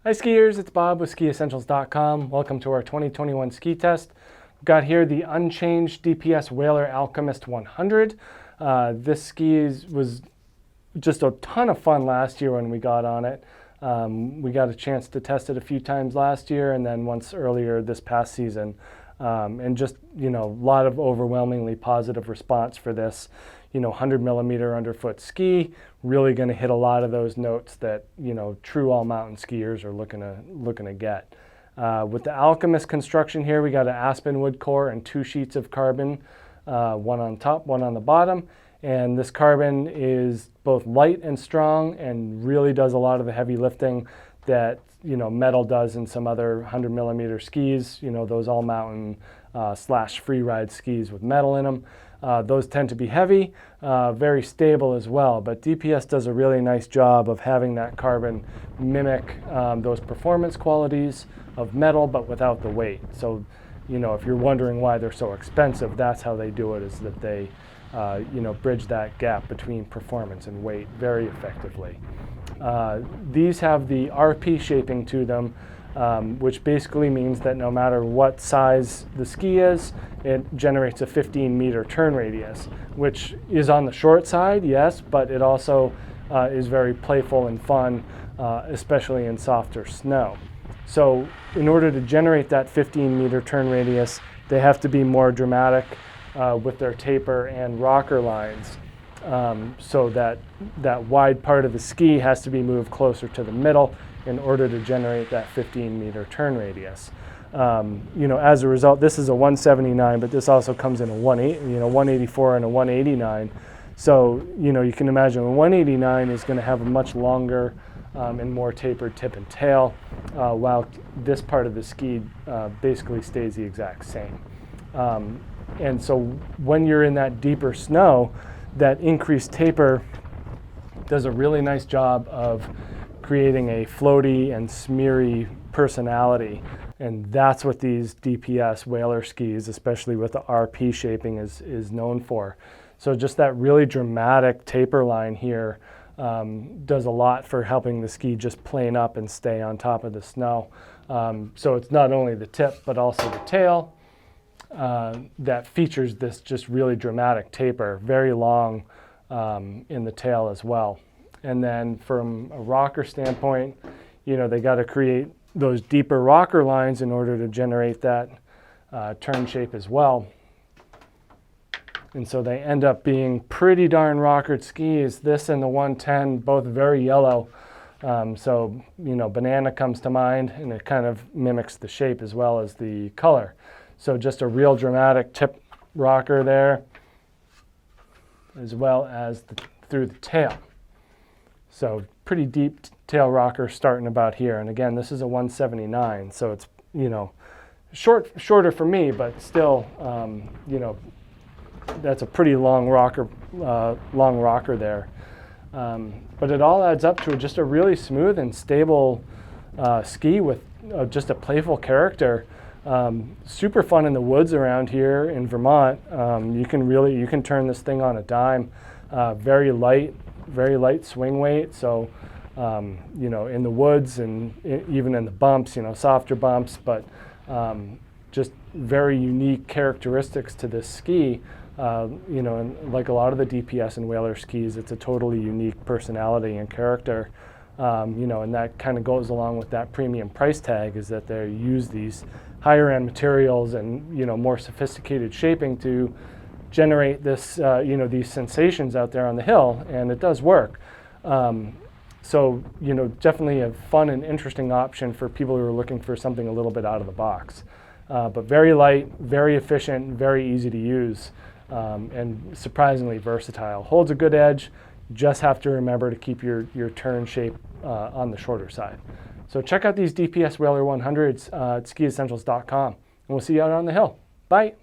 Hi skiers, it's Bob with SkiEssentials.com. Welcome to our 2021 ski test. We've got here the unchanged DPS Wailer Alchemist 100. This ski was just a ton of fun last year when we got on it. We got a chance to test it a few times last year and then once earlier this past season. And just, a lot of overwhelmingly positive response for this, 100 millimeter underfoot ski. Really going to hit a lot of those notes that, true all mountain skiers are looking to get. With the Alchemist construction here, we got an aspen wood core and 2 sheets of carbon, one on top, one on the bottom. And this carbon is both light and strong and really does a lot of the heavy lifting that metal does in some other 100 millimeter skis, those all mountain / free ride skis with metal in them. Those tend to be heavy, very stable as well, but DPS does a really nice job of having that carbon mimic those performance qualities of metal but without the weight. So, if you're wondering why they're so expensive, that's how they do it, is that they bridge that gap between performance and weight very effectively. These have the RP shaping to them, which basically means that no matter what size the ski is, it generates a 15-meter turn radius, which is on the short side, yes, but it also is very playful and fun, especially in softer snow. So in order to generate that 15-meter turn radius, they have to be more dramatic with their taper and rocker lines. So that wide part of the ski has to be moved closer to the middle in order to generate that 15-meter turn radius. As a result, this is a 179, but this also comes in a 184 and a 189. So, you can imagine a 189 is going to have a much longer and more tapered tip and tail, while this part of the ski basically stays the exact same. And so when you're in that deeper snow, that increased taper does a really nice job of creating a floaty and smeary personality. And that's what these DPS Wailer skis, especially with the RP shaping, is known for. So just that really dramatic taper line here does a lot for helping the ski just plane up and stay on top of the snow. So it's not only the tip, but also the tail that features this just really dramatic taper, very long in the tail as well. And then from a rocker standpoint, they got to create those deeper rocker lines in order to generate that turn shape as well. And so they end up being pretty darn rockered skis. This and the 110, both very yellow. So, banana comes to mind, and it kind of mimics the shape as well as the color. So just a real dramatic tip rocker there, as well as through the tail. So pretty deep tail rocker starting about here. And again, this is a 179, so it's, shorter for me, but still, that's a pretty long rocker there. But it all adds up to just a really smooth and stable ski with just a playful character. Super fun in the woods around here in Vermont. You can turn this thing on a dime. Very light swing weight. So, in the woods and even in the bumps, softer bumps, but just very unique characteristics to this ski. And like a lot of the DPS and Wailer skis, it's a totally unique personality and character. And that kind of goes along with that premium price tag, is that they use these higher end materials and more sophisticated shaping to generate this these sensations out there on the hill, and it does work. So definitely a fun and interesting option for people who are looking for something a little bit out of the box, but very light, very efficient, very easy to use, and surprisingly versatile. Holds a good edge. Just have to remember to keep your turn shape on the shorter side. So check out these DPS Wailer 100s at SkiEssentials.com, and we'll see you out on the hill. Bye.